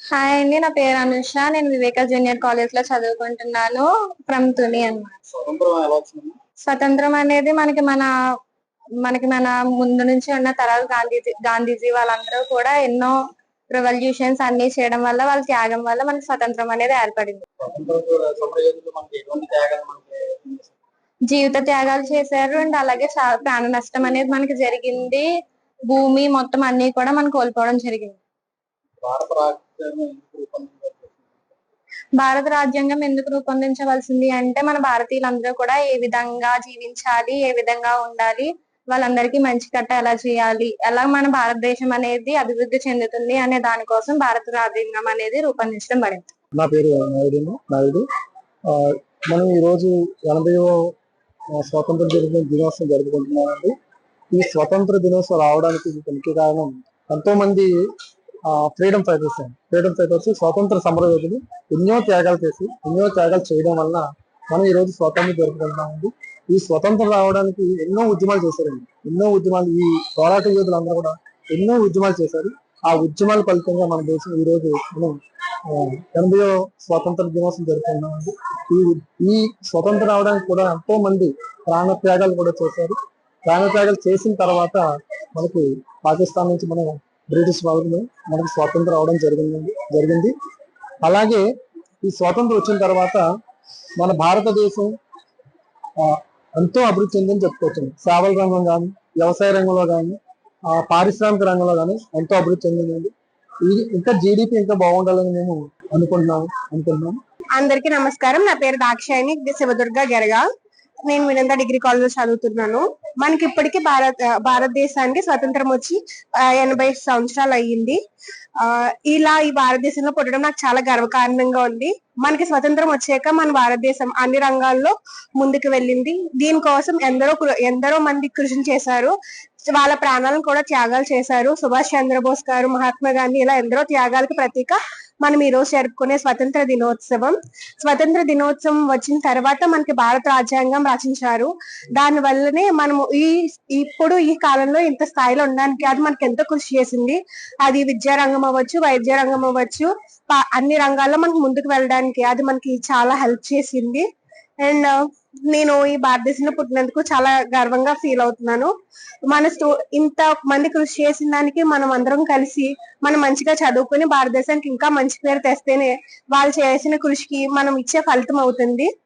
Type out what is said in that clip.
Hi అండి, నా పేరు అనుష. నేను వివేక జూనియర్ కాలేజ్ లో చదువుకుంటున్నాను. ఫ్రమ్ తుని అన్నమాట. స్వతంత్రం అనేది మనకి మన ముందు నుంచి ఉన్న తరాలు గాంధీజీ వాళ్ళందరూ కూడా ఎన్నో రెవల్యూషన్స్ అన్ని చేయడం వల్ల, వాళ్ళ త్యాగం వల్ల మనకి స్వతంత్రం అనేది ఏర్పడింది. జీవిత త్యాగాలు చేశారు అండ్ అలాగే ప్రాణ నష్టం అనేది మనకి జరిగింది. భూమి మొత్తం అన్ని కూడా మనం కోల్పోవడం జరిగింది. భారత రాజ్యాంగం ఎందుకు రూపొందించవలసింది అంటే, మన భారతీయులందరూ కూడా ఏ విధంగా జీవించాలి, ఏ విధంగా ఉండాలి, వాళ్ళందరికీ మంచి కట్ట ఎలా చేయాలి, ఎలా మన భారతదేశం అనేది అభివృద్ధి చెందుతుంది అనే దానికోసం భారత రాజ్యాంగం అనేది రూపొందించడం పడింది. నా పేరు నాయుడు. మనం ఈ రోజు 80వ స్వాతంత్ర దినోత్సవం జరుపుకుంటున్నామండి. ఈ స్వతంత్ర దినోత్సవం రావడానికి ముఖ్య కారణం ఎంతో మంది ఫ్రీడమ్ ఫైటర్స్ స్వాతంత్ర సమరయోధులు ఎన్నో త్యాగాలు చేయడం వల్ల మనం ఈ రోజు స్వాతంత్రం జరుపుకుంటున్నామండి. ఈ స్వతంత్రం రావడానికి ఎన్నో ఉద్యమాలు చేశారండి. ఈ పోరాట యోధులందరూ కూడా ఎన్నో ఉద్యమాలు చేశారు. ఆ ఉద్యమాల ఫలితంగా మన దేశం ఈ రోజు మనం 80వ స్వాతంత్ర దినోత్సవం జరుపుకుంటున్నామండి. ఈ స్వతంత్రం రావడానికి కూడా ఎంతో మంది ప్రాణత్యాగాలు కూడా చేశారు. ప్రాణత్యాగాలు చేసిన తర్వాత మనకి పాకిస్తాన్ నుంచి మనం బ్రిటిష్ వాళ్ళు మనకి స్వాతంత్రం రావడం జరిగింది. అలాగే ఈ స్వాతంత్రం వచ్చిన తర్వాత మన భారతదేశం ఎంతో అభివృద్ధి చెందని చెప్పుకోవచ్చు. సేవల రంగం కానీ, వ్యవసాయ రంగంలో కానీ, పారిశ్రామిక రంగంలో కానీ ఎంతో అభివృద్ధి చెందిందండి. ఇంకా జీడిపి ఇంకా బాగుండాలని మేము అనుకుంటున్నాము. అందరికీ నమస్కారం. నా పేరు దాక్షాయిని శివదుర్గ గెరగా. నేను వినంద డిగ్రీ కాలేజ్ లో చదువుతున్నాను. మనకి ఇప్పటికీ భారతదేశానికి స్వతంత్రం వచ్చి 80 సంవత్సరాలు అయ్యింది. ఇలా ఈ భారతదేశంలో పుట్టడం నాకు చాలా గర్వకారణంగా ఉంది. మనకి స్వతంత్రం వచ్చాక మన భారతదేశం అన్ని రంగాల్లో ముందుకు వెళ్ళింది. దీనికోసం ఎందరో మంది కృషి చేశారు. వాళ్ళ ప్రాణాలను కూడా త్యాగాలు చేశారు. సుభాష్ చంద్రబోస్ గారు, మహాత్మా గాంధీ, ఇలా ఎందరో త్యాగాలకు ప్రతీక మనం ఈ రోజు జరుపుకునే స్వతంత్ర దినోత్సవం వచ్చిన తర్వాత మనకి భారత రాజ్యాంగం రచించారు. దాని వల్లనే మనము ఇప్పుడు ఈ కాలంలో ఇంత స్థాయిలో ఉండడానికి అది మనకి ఎంతో కృషి చేసింది. అది విద్యా రంగం అవ్వచ్చు, వైద్య రంగం అవ్వచ్చు, అన్ని రంగాల్లో మనకు ముందుకు వెళ్ళడానికి అది మనకి చాలా హెల్ప్ చేసింది. అండ్ నేను ఈ భారతదేశంలో పుట్టినందుకు చాలా గర్వంగా ఫీల్ అవుతున్నాను. ఇంత మంది కృషి చేసిన దానికి మనం అందరం కలిసి మనం మంచిగా చదువుకుని భారతదేశానికి ఇంకా మంచి పేరు తెస్తేనే వాళ్ళు చేసిన కృషికి మనం ఇచ్చే ఫలితం అవుతుంది.